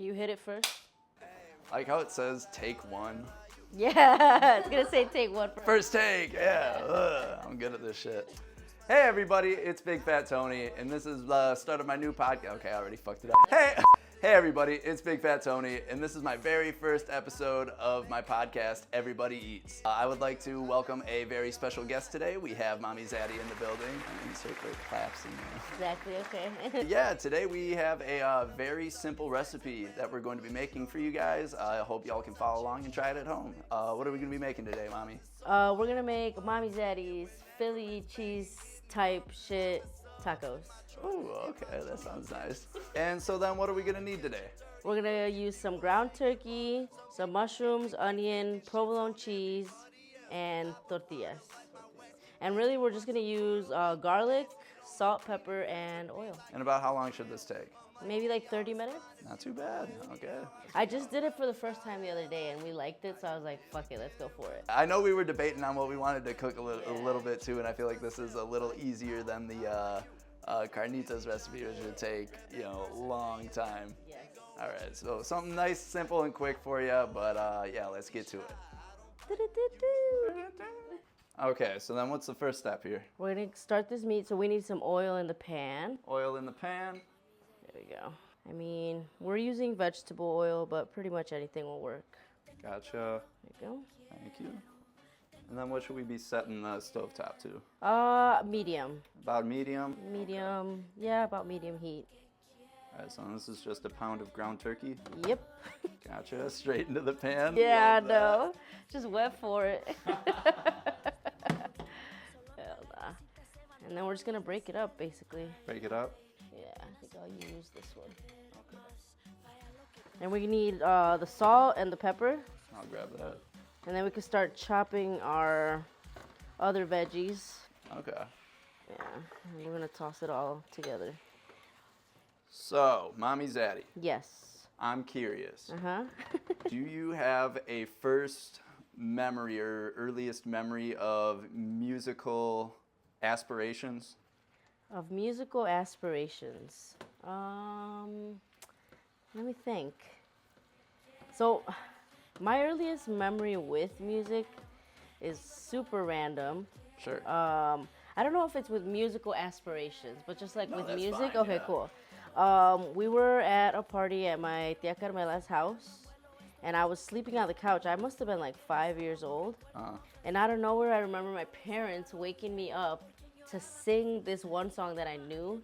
You hit it first? Like how it says take one. Yeah, it's gonna say take one first. First take, yeah. I'm good at this shit. Hey everybody, it's Big Fat Tony, and this is the start of my new podcast. Okay, I already fucked it up. Hey everybody, it's Big Fat Tony, and this is my very first episode of my podcast, Everybody Eats. I would like to welcome a very special guest today. We have Mami Zaddy in the building. Insert great claps in there. Exactly, okay. Yeah, today we have a very simple recipe that we're going to be making for you guys. I hope y'all can follow along and try it at home. What are we going to be making today, Mami? We're gonna make Mami Zaddy's Philly cheese type shit tacos. Oh, okay, that sounds nice. And so then what are we gonna need today? We're gonna use some ground turkey, some mushrooms, onion, provolone cheese, and tortillas. And really we're just gonna use garlic, salt, pepper, and oil. And about how long should this take? Maybe like 30 minutes. Not too bad, okay. I just did it for the first time the other day and we liked it, so I was like, fuck it, let's go for it. I know we were debating on what we wanted to cook a little bit too, and I feel like this is a little easier than the carnitas recipe, which would take, a long time. Yes. All right, so something nice, simple, and quick for you, but yeah, let's get to it. Okay, so then what's the first step here? We're gonna start this meat, so we need some oil in the pan. Oil in the pan. There we go. I mean, we're using vegetable oil, but pretty much anything will work. Gotcha. There you go. Thank you. And then what should we be setting the stovetop to? Medium. About medium? Medium, yeah, about medium heat. All right, so this is just a pound of ground turkey. Yep. Gotcha, straight into the pan. Yeah, I Love know. Just wet for it. Hell nah. And then we're just gonna break it up, basically. Break it up. Yeah, I think I'll use this one. Okay. And we need the salt and the pepper. I'll grab that. And then we can start chopping our other veggies. Okay. Yeah, and we're gonna toss it all together. So, Mami Zaddy, Yes. I'm curious. Uh-huh. Do you have a first memory or earliest memory of musical aspirations? Of musical aspirations. Let me think. So, my earliest memory with music is super random. Sure. I don't know if it's with musical aspirations, but just like No, with that's music. fine, Okay, yeah. cool. We were at a party at my tia Carmela's house, and I was sleeping on the couch. I must have been like 5 years old. And out of nowhere, I remember my parents waking me up to sing this one song that I knew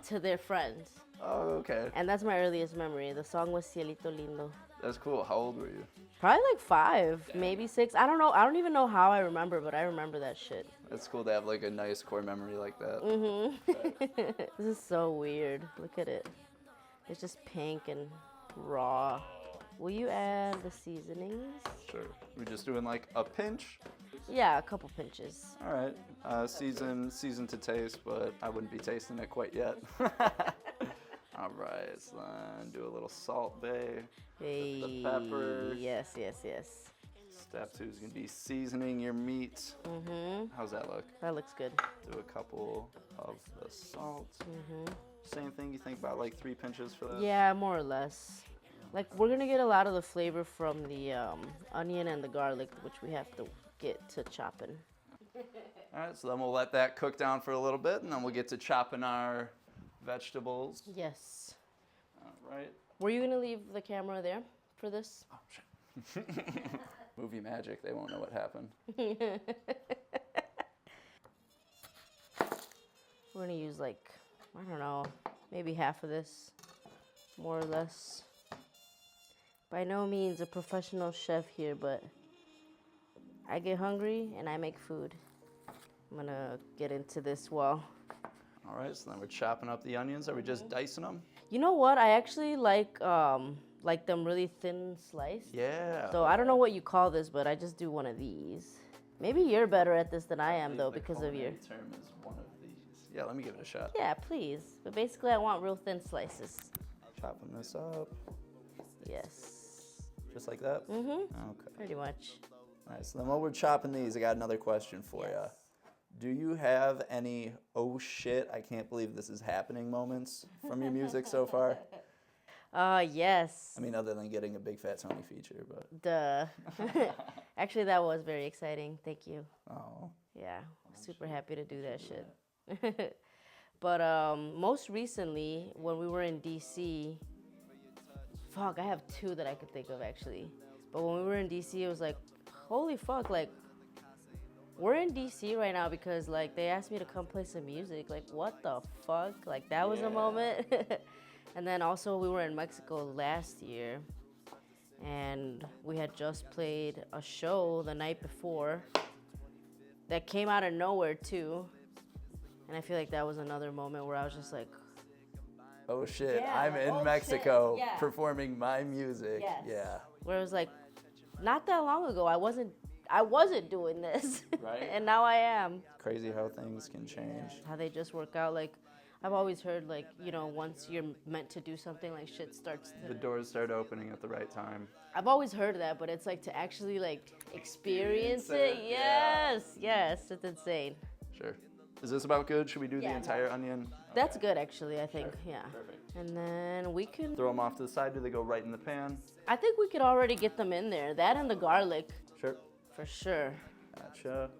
to their friends. Oh, okay. And that's my earliest memory. The song was Cielito Lindo. That's cool. How old were you? Probably like 5, maybe 6. I don't know. I don't even know how I remember, but I remember that shit. That's cool to have like a nice core memory like that. This is so weird. Look at it. It's just pink and raw. Will you add the seasonings? Sure. We're just doing like a pinch. Yeah, a couple pinches. All right. Season to taste, but I wouldn't be tasting it quite yet. All right. So then do a little salt bay. Hey. The pepper. Yes, yes, yes. Step 2 is gonna be seasoning your meat. How's that look? That looks good. Do a couple of the salt. Same thing. You think about like 3 pinches for that? Yeah, more or less. Like, we're gonna get a lot of the flavor from the onion and the garlic, which we have to get to chopping. All right. So then we'll let that cook down for a little bit, and then we'll get to chopping our vegetables. Yes. All right. Were you gonna leave the camera there for this? Oh shit. Movie magic. They won't know what happened. We're gonna use like, I don't know, maybe half of this, more or less. By no means a professional chef here, but I get hungry and I make food. I'm gonna get into this while. All right, so then we're chopping up the onions. Are we just dicing them? You know what? I actually like them really thin sliced. Yeah. So I don't know what you call this, but I just do one of these. Maybe you're better at this than I am, though, because of your... The term is one of these. Yeah, let me give it a shot. Yeah, please. But basically, I want real thin slices. Chopping this up. Yes. Just like that? Okay. Pretty much. All right, so then while we're chopping these, I got another question for you. Do you have any oh shit, I can't believe this is happening moments from your music so far? Yes. I mean, other than getting a Big Fat Tony feature, but. Duh. Actually, that was very exciting. Thank you. Oh. Yeah, super happy to do that shit. But most recently, when we were in DC, fuck, I have two that I could think of actually. But when we were in DC, it was like, holy fuck, like, we're in DC right now because like they asked me to come play some music. Like, what the fuck? Like, that was a moment. And then also we were in Mexico last year, and we had just played a show the night before that came out of nowhere too. And I feel like that was another moment where I was just like, oh shit, yeah, I'm like, in oh, Mexico shit, yeah. performing my music. Yes. Yeah. Where it was like, not that long ago, I wasn't doing this. Right. And now I am. Crazy how things can change. How they just work out. Like, I've always heard, like, you know, once you're meant to do something, like, shit starts to... The doors start opening at the right time. I've always heard that, but it's like to actually, like, experience it. Yeah. Yes, it's insane. Sure. Is this about good? Should we do the Yeah. entire onion? That's good, actually, I think. Sure. Yeah. Perfect. And then we can... Throw them off to the side. Do they go right in the pan? I think we could already get them in there. That and the garlic. Sure. For sure. Gotcha.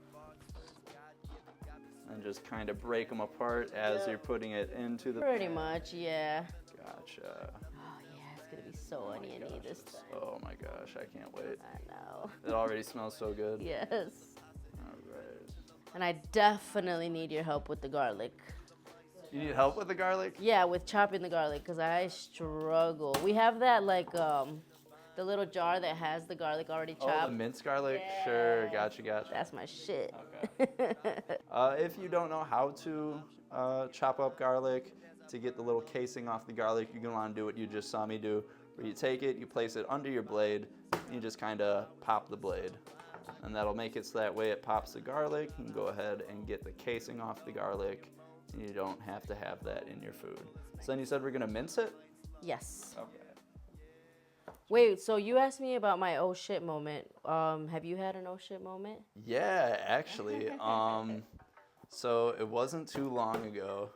And just kind of break them apart as you're putting it into the Pretty pan. much, yeah. Gotcha. Oh, yeah, it's going to be so oniony this time. Oh my gosh, I can't wait. I know. It already smells so good. Yes. All right. And I definitely need your help with the garlic. You need help with the garlic? Yeah, with chopping the garlic, because I struggle. We have that, like, the little jar that has the garlic already chopped. Oh, the minced garlic? Yeah. Sure, gotcha. That's my shit. Okay. If you don't know how to chop up garlic, to get the little casing off the garlic, you're gonna wanna do what you just saw me do, where you take it, you place it under your blade, and you just kinda pop the blade. And that'll make it so that way it pops the garlic. You can go ahead and get the casing off the garlic, and you don't have to have that in your food. So then you said we're gonna mince it? Yes. Okay. Wait, so you asked me about my oh shit moment. Have you had an oh shit moment? Yeah, actually. So it wasn't too long ago.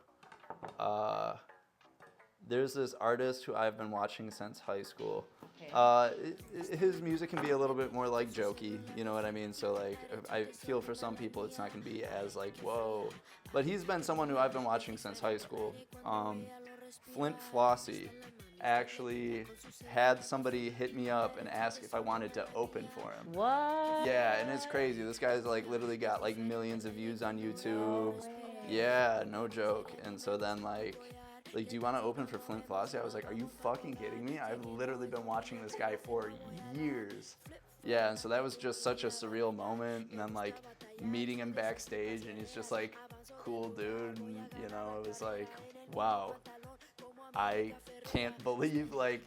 There's this artist who I've been watching since high school. Okay. His music can be a little bit more like jokey, you know what I mean? So like, I feel for some people it's not gonna be as like, whoa. But he's been someone who I've been watching since high school. Flint Flossie actually had somebody hit me up and ask if I wanted to open for him. What? Yeah, and it's crazy. This guy's like literally got like millions of views on YouTube. Yeah, no joke. And so then like, do you want to open for Flint Flossie? I was like, are you fucking kidding me? I've literally been watching this guy for years. Yeah, and so that was just such a surreal moment. And then like meeting him backstage, and he's just like, cool dude. And, you know, it was like, wow. I can't believe like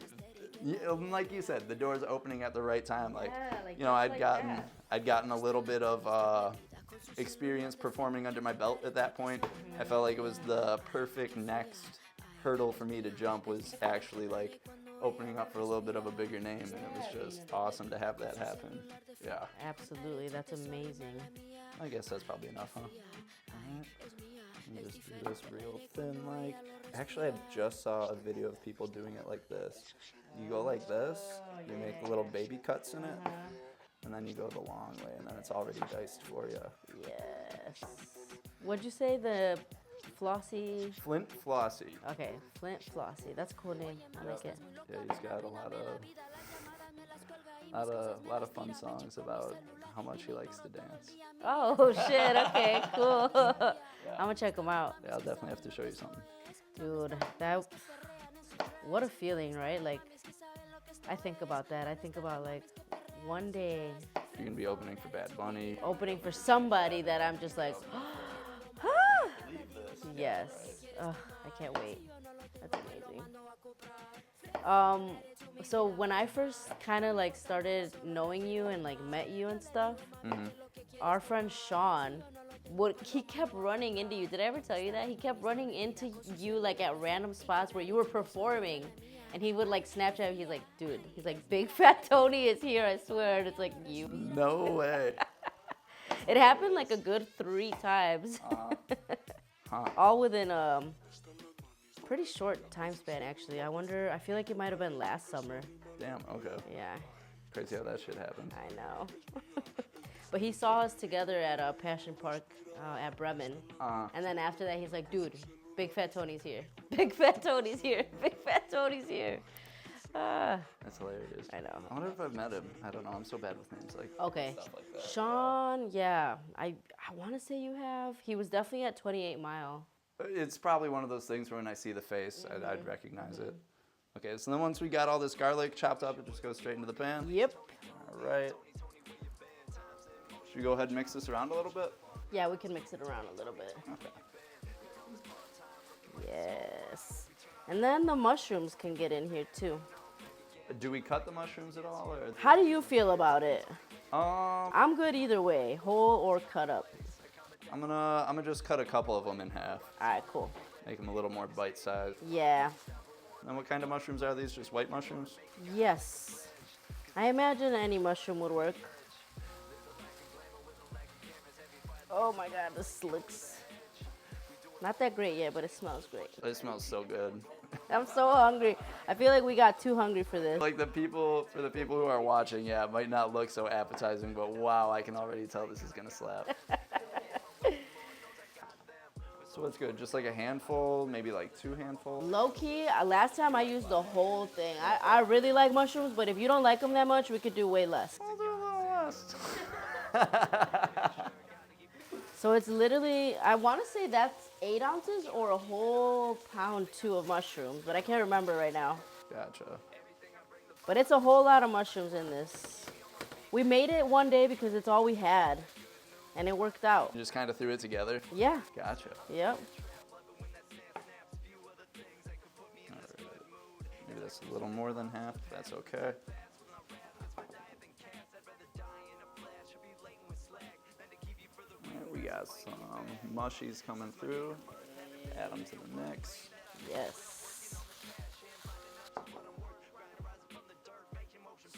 you said, the door's opening at the right time. Like, Yeah, like you know, just like I'd gotten a little bit of experience performing under my belt at that point. I felt like it was the perfect next hurdle for me to jump, was actually like opening up for a little bit of a bigger name, and it was just awesome to have that happen. Yeah. Absolutely, that's amazing. I guess that's probably enough, huh? Alright. Let me just do this real thin like. Actually, I just saw a video of people doing it like this. You go like this, you make little baby cuts in it, and then you go the long way, and then it's already diced for you. Yes. What'd you say, the Flossie? Flint Flossie. Okay, Flint Flossie. That's a cool name. I like it. Yeah, he's got a lot of fun songs about how much he likes to dance. Oh shit. Okay, cool. I'm gonna check them out. Yeah, I'll definitely have to show you something. Dude, what a feeling, right? Like, I think about that. I think about like one day You're gonna be opening for Bad Bunny. opening for somebody that I'm just like, yes. Ugh, I can't wait. That's amazing. So when I first kind of like started knowing you and like met you and stuff, our friend Sean, he kept running into you. Did I ever tell you that? He kept running into you like at random spots where you were performing. And he would like Snapchat, he's like, dude, he's like, Big Fat Tony is here, I swear. And it's like, you. No way. It happened like a good 3 times. Huh. All within pretty short time span, actually. I feel like it might have been last summer. Damn, okay. Yeah. Crazy how that shit happened. I know. But he saw us together at a Passion Park at Bremen. And then after that, he's like, dude, Big Fat Tony's here. Big Fat Tony's here. Big Fat Tony's here. That's hilarious. I know. I wonder if I've met him. I don't know. I'm so bad with names. Like, Okay. stuff like that. Sean, yeah. I want to say you have. He was definitely at 28 Mile. It's probably one of those things where when I see the face, I'd recognize it. Okay, so then once we got all this garlic chopped up, it just goes straight into the pan? Yep. All right. Should we go ahead and mix this around a little bit? Yeah, we can mix it around a little bit. Okay. Yes. And then the mushrooms can get in here too. Do we cut the mushrooms at all? Or How do you feel about it? Um, I'm good either way, whole or cut up. I'm gonna just cut a couple of them in half. All right, cool. Make them a little more bite-sized. Yeah. And what kind of mushrooms are these? Just white mushrooms? Yes. I imagine any mushroom would work. Oh my God, this looks not that great yet, but it smells great. It smells so good. I'm so hungry. I feel like we got too hungry for this. Like for the people who are watching, yeah, it might not look so appetizing, but wow, I can already tell this is gonna slap. So what's good? Just like a handful, maybe like 2 handfuls? Low key, last time I used the whole thing. I really like mushrooms, but if you don't like them that much, we could do way less. I'll do a little less. So it's literally, I want to say that's 8 ounces or a whole pound too of mushrooms, but I can't remember right now. Gotcha. But it's a whole lot of mushrooms in this. We made it one day because it's all we had, and it worked out. You just kind of threw it together? Yeah. Gotcha. Yep. All right. Maybe that's a little more than half. That's okay. We got some mushies coming through. Add them to the mix. Yes.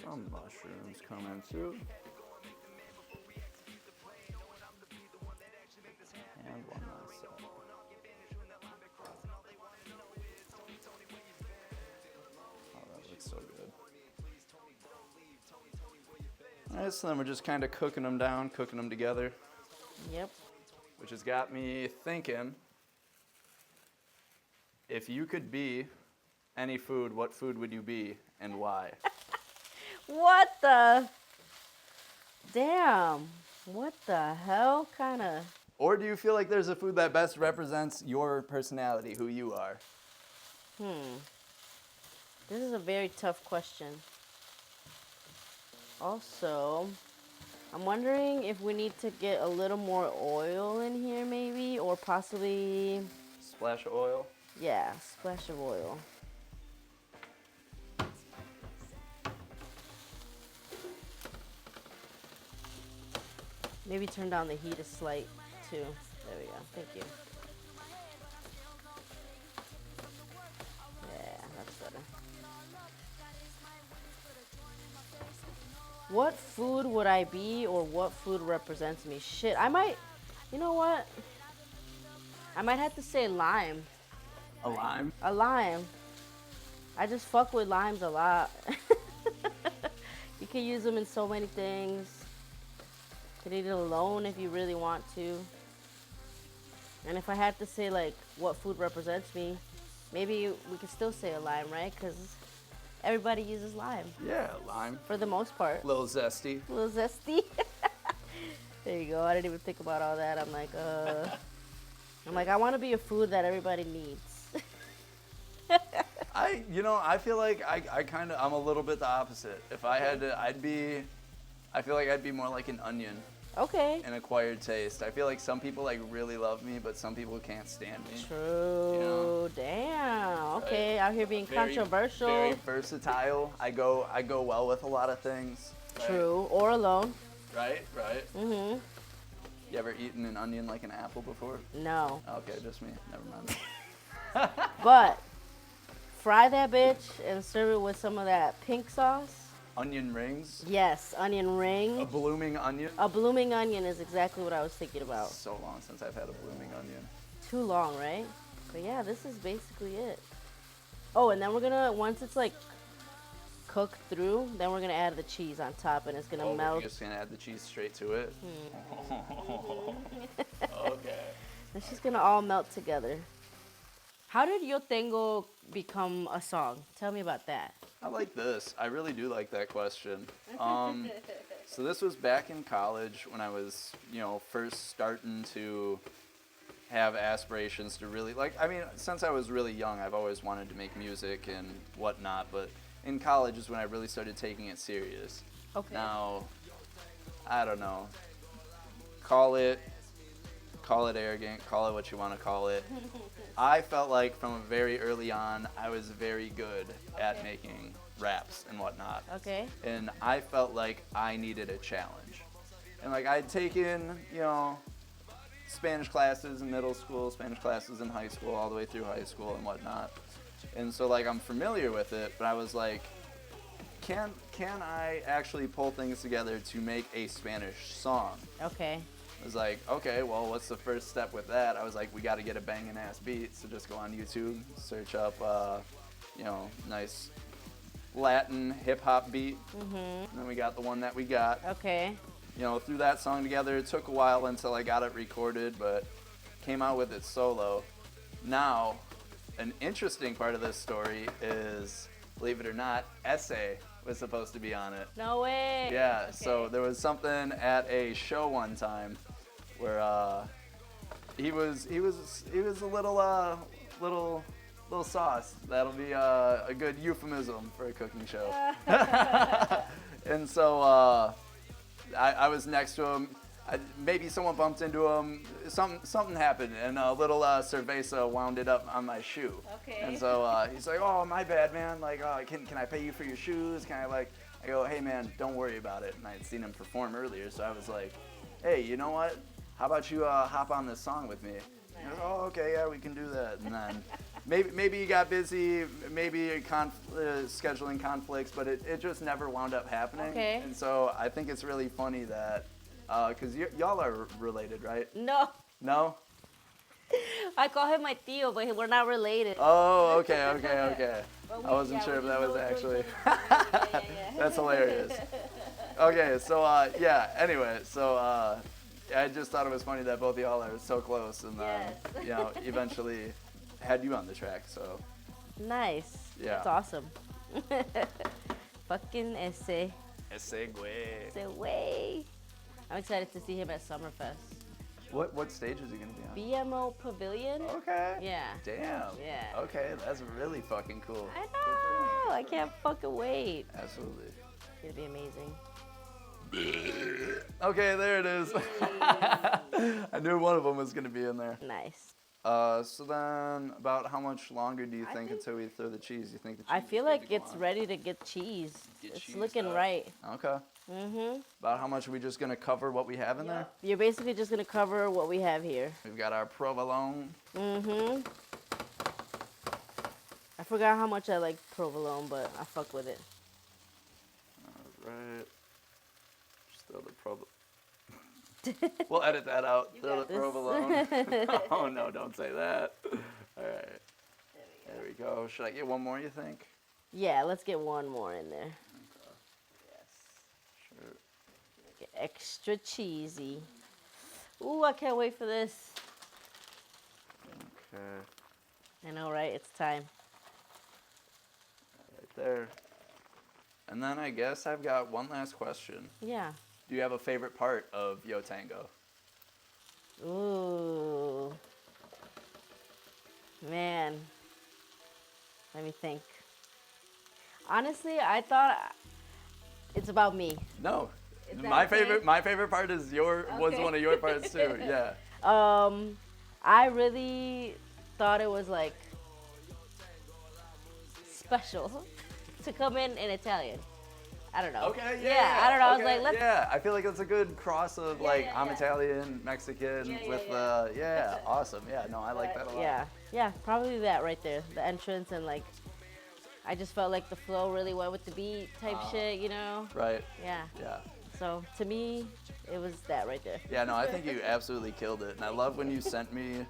Some mushrooms coming through. And one more set. Oh, that looks so good. All right, so then we're just kind of cooking them down, cooking them together. Yep. Which has got me thinking, if you could be any food, what food would you be and why? What the? Damn. What the hell kind of? Or do you feel like there's a food that best represents your personality, who you are? This is a very tough question. Also, I'm wondering if we need to get a little more oil in here maybe, or possibly, Splash of oil. yeah, splash of oil. Maybe turn down the heat a slight too. There we go, thank you. Yeah, that's better. What food would I be, or what food represents me? Shit, you know what? I might have to say lime. A lime? A lime. I just fuck with limes a lot. You can use them in so many things. You can eat it alone if you really want to. And if I had to say like what food represents me, maybe we could still say a lime, right? Because everybody uses lime. Yeah, lime. For the most part. A little zesty. A little zesty. There you go. I didn't even think about all that. I'm like, I want to be a food that everybody needs. I feel like I'm a little bit the opposite. If I had to, I feel like I'd be more like an onion. Okay. An acquired taste. I feel like some people like really love me, but some people can't stand me. True. You know? Damn. Okay. Out here being Very- controversial. Very versatile. I go well with a lot of things. Right? True. Or alone. Right. Mm-hmm. You ever eaten an onion like an apple before? No. Okay, just me. Never mind. But fry that bitch and serve it with some of that pink sauce. Onion rings. Yes, onion ring. A blooming onion. A blooming onion is exactly what I was thinking about. So long since I've had a blooming onion. Too long, right? But yeah, this is basically it. Oh, and then we're gonna, once it's like cooked through, then we're gonna add the cheese on top, and it's gonna melt. You're just gonna add the cheese straight to it? Okay. It's just gonna all melt together. How did Yo Tengo become a song? Tell me about that. I like this. I really do like that question. So this was back in college when I was, first starting to have aspirations to really, since I was really young, I've always wanted to make music and whatnot, but in college is when I really started taking it serious. Okay. Now, I don't know. Call it arrogant, call it what you want to call it. I felt like from very early on, I was very good at making raps and whatnot. Okay. And I felt like I needed a challenge. And like I'd taken, Spanish classes in middle school, Spanish classes in high school, all the way through high school and whatnot. And so like I'm familiar with it, but I was like, can I actually pull things together to make a Spanish song? Okay. I was like, okay, well, what's the first step with that? I was like, we got to get a banging ass beat. So just go on YouTube, search up, nice Latin hip hop beat. Mm-hmm. And then we got the one that we got. Okay. Threw that song together. It took a while until I got it recorded, but came out with it solo. Now, an interesting part of this story is, believe it or not, Essay was supposed to be on it. No way. Yeah, Okay. so there was something at a show one time where he was a little sauce. That'll be a good euphemism for a cooking show. And so I was next to him. Maybe someone bumped into him. Something happened, and a little cerveza wound it up on my shoe. Okay. And so he's like, "Oh, my bad, man. Like, can I pay you for your shoes? Can I I go, "Hey, man, don't worry about it." And I had seen him perform earlier, so I was like, "Hey, you know what? How about you hop on this song with me?" He goes, "Oh, okay, yeah, we can do that." And then maybe he got busy, maybe scheduling conflicts, but it just never wound up happening. Okay. And so I think it's really funny that, because y'all are related, right? No. No? I call him my tío, but we're not related. Oh, okay. But I wasn't sure if that was know actually. yeah. That's hilarious. Okay, so anyway, so I just thought it was funny that both of y'all are so close, and Yes. eventually had you on the track. So Nice. Yeah. That's awesome. Fucking ese. ese güey. Ese way. I'm excited to see him at Summerfest. What stage is he gonna be on? BMO Pavilion. Okay. Yeah. Damn. Yeah. Okay, that's really fucking cool. I know. I can't fucking wait. Absolutely. It's gonna be amazing. Okay, there it is. I knew one of them was gonna be in there. Nice. So then, about how much longer do you think until we throw the cheese? You think the cheese? I feel is good like to go it's on? ready to get cheese. Get It's cheesed looking up. right. Okay. Mm-hmm. About how much are we just gonna cover what we have in there? You're basically just gonna cover what we have here. We've got our provolone. Mm-hmm. I forgot how much I like provolone, but I fuck with it. All right. Just throw the provolone. We'll edit that out. Throw the got this. provolone. Oh no, don't say that. All right. There we go. Should I get one more, you think? Yeah, let's get one more in there. Sure. Get extra cheesy. Ooh, I can't wait for this. Okay. I know, right? It's time. Right there. And then I guess I've got one last question. Yeah. Do you have a favorite part of Yo Tango? Ooh. Man. Let me think. Honestly, I thought it's about me. No. Is that My okay? favorite part is was Okay. one of your parts too. Yeah. I really thought it was like special to come in Italian. I don't know. Okay, I don't know. I was okay, like, let's. Yeah, I feel like it's a good cross of like yeah, I'm yeah. Italian, Mexican Yeah, with yeah. awesome. Yeah, no, I like that a lot. Yeah, probably that right there. The entrance and like, I just felt like the flow really went with the beat type shit, you know? Right. Yeah. Yeah. So to me, it was that right there. Yeah, no, I think you absolutely killed it. And I love when you sent me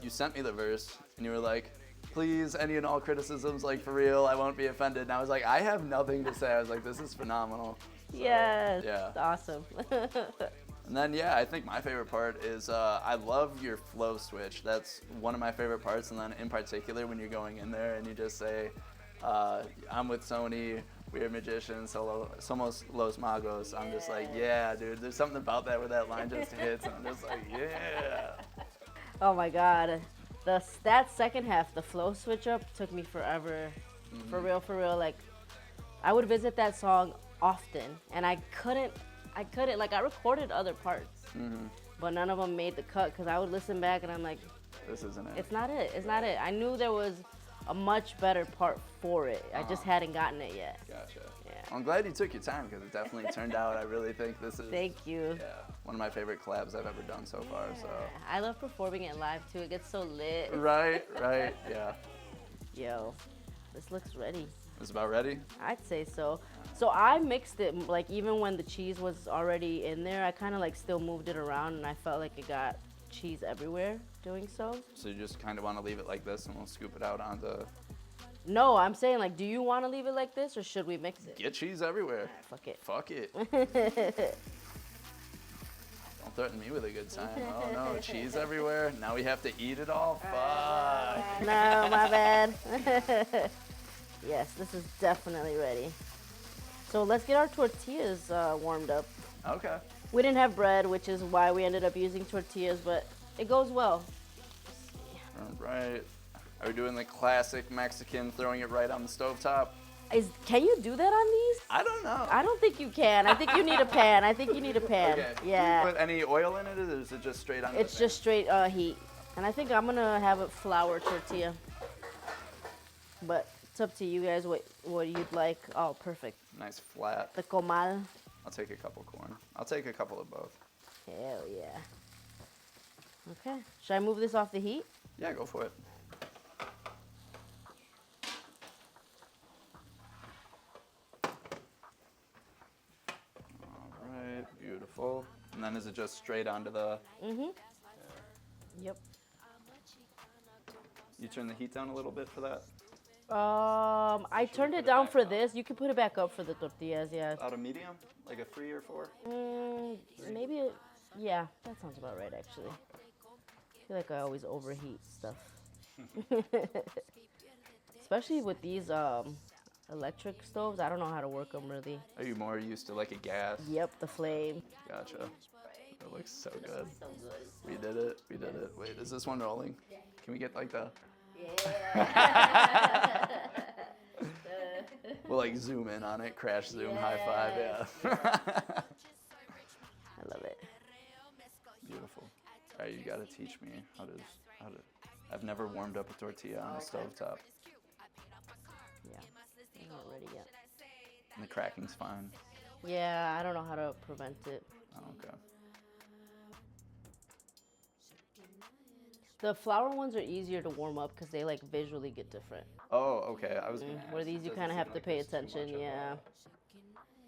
you sent me the verse, and you were like, please, any and all criticisms, like, for real, I won't be offended. And I was like, I have nothing to say. I was like, this is phenomenal. So, yes, yeah. It's awesome. And then, yeah, I think my favorite part is I love your flow switch. That's one of my favorite parts. And then in particular, when you're going in there and you just say, I'm with Sony, we're magicians, somos los magos. I'm just like, yeah, dude, there's something about that where that line just hits. And I'm just like, yeah. Oh my God. That second half, the flow switch up, took me forever. For real. Like, I would visit that song often, and I couldn't, like, I recorded other parts, but none of them made the cut, because I would listen back, and I'm like, this isn't it. It's not it. I knew there was a much better part for it. I just hadn't gotten it yet. Gotcha. Yeah. I'm glad you took your time, because it definitely turned out. I really think this is Thank you. one of my favorite collabs I've ever done so far. So I love performing it live too. It gets so lit. Right, yeah. Yo, this looks ready. It's about ready? I'd say so. So I mixed it, like, even when the cheese was already in there, I kind of like still moved it around, and I felt like it got cheese everywhere doing so. So you just kind of want to leave it like this, and we'll scoop it out onto... No, I'm saying, like, do you want to leave it like this, or should we mix it? Get cheese everywhere. Fuck it. Fuck it. Don't threaten me with a good time. Oh no, cheese everywhere. Now we have to eat it all? Fuck. No, my bad. Yes, this is definitely ready. So let's get our tortillas warmed up. Okay. We didn't have bread, which is why we ended up using tortillas, but it goes well. All right. Are we doing the classic Mexican, throwing it right on the stovetop? Can you do that on these? I don't know. I don't think you can. I think you need a pan. Okay. Yeah. Do you put any oil in it, or is it just straight on the It's pan? just straight heat. And I think I'm going to have a flour tortilla. But it's up to you guys what you'd like. Oh, perfect. Nice flat. The comal. I'll take a couple corn. I'll take a couple of both. Hell yeah. Okay. Should I move this off the heat? Yeah, go for it. All right, beautiful. And then is it just straight onto the... Yep. You turn the heat down a little bit for that? I turned it down for this. You can put it back up for the tortillas, yeah. Out of medium? Like a 3 or 4? Maybe, yeah, that sounds about right, actually. I feel like I always overheat stuff. Especially with these electric stoves, I don't know how to work them really. Are you more used to like a gas? Yep, the flame. Gotcha. That looks so good. So good. We did it. Wait, is this one rolling? Can we get like the... Yeah. We'll like zoom in on it, crash zoom, high five, yeah. I love it. Beautiful. All right, you gotta teach me how to. I've never warmed up a tortilla on a stovetop. Yeah, I'm not ready yet. And the cracking's fine. Yeah, I don't know how to prevent it. Oh, okay. The flour ones are easier to warm up because they like visually get different. Oh, okay. I was gonna Where ask, these it you doesn't kind of seem have to like pay there's too attention, much of yeah. it.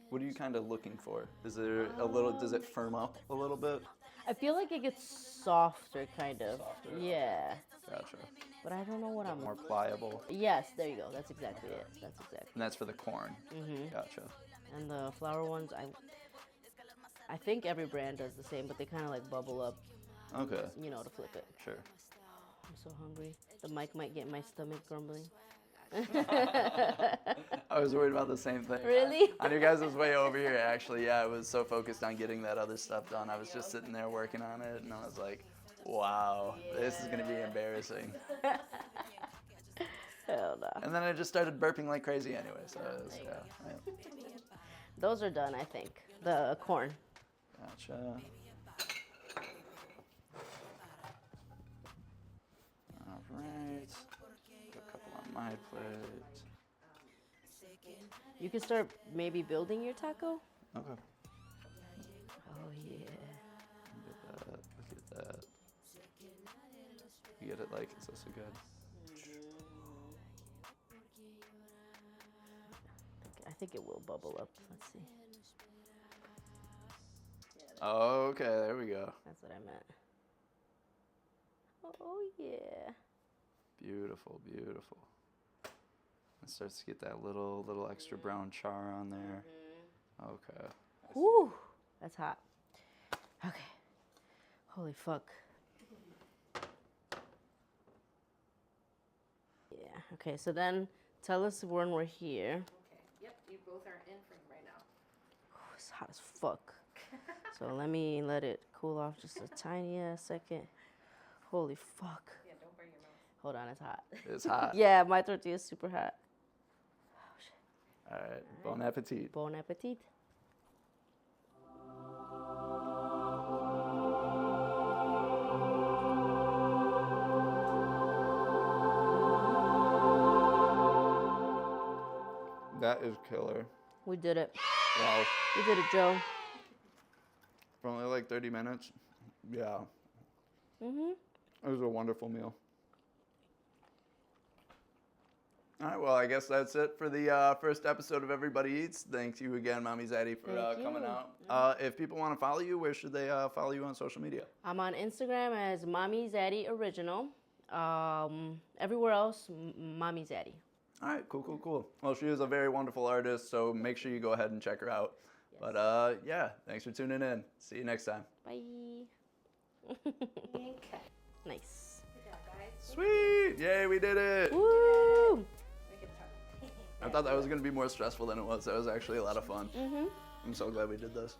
What are you kind of looking for? Is there a little? Does it firm up a little bit? I feel like it gets softer, kind of. Yeah. Gotcha. But I don't know what I'm... More pliable. Yes, there you go. That's exactly it. And that's for the corn. Gotcha. And the flour ones, I think every brand does the same, but they kind of like bubble up, Okay. you know, to flip it. Sure. I'm so hungry. The mic might get my stomach grumbling. I was worried about the same thing. Really? On your guys' way over here, actually, yeah, I was so focused on getting that other stuff done. I was just sitting there working on it, and I was like, wow, this is going to be embarrassing. Hell no. And then I just started burping like crazy anyway, so it was, yeah. Those are done, I think. The corn. Gotcha. All right. Put a couple on my plate. You can start maybe building your taco. Okay. Oh, yeah. Look at that. Look at that. You get it like, it's also good. I think it will bubble up. Let's see. Okay, there we go. That's what I meant. Oh yeah. Beautiful, beautiful. It starts to get that little extra brown char on there. Okay. Woo, that's hot. Okay. Holy fuck. Yeah. Okay. So then, tell us when we're here. Okay. Yep. You both are in frame right now. Ooh, it's hot as fuck. So let me let it cool off just a tiny ass second. Holy fuck. Yeah. Don't burn your mouth. Hold on, it's hot. It's hot. Yeah, my tortilla is super hot. Oh shit. All right. Bon appetit. Bon appetit. That is killer. We did it. Wow. We did it, Joe. For only like 30 minutes. Yeah. Mhm. It was a wonderful meal. All right, well, I guess that's it for the first episode of Everybody Eats. Thank you again, Mami Zaddy, for Thank coming you. out. If people want to follow you, where should they follow you on social media? I'm on Instagram as Mami Zaddy Original. Everywhere else, Mami Zaddy. All right, cool. Well, she is a very wonderful artist, so make sure you go ahead and check her out. Yes. But yeah, thanks for tuning in. See you next time. Bye. Okay. Nice. Good job, guys. Sweet! Yay, we did it! Woo! We can talk. I thought that was going to be more stressful than it was. That was actually a lot of fun. I'm so glad we did this.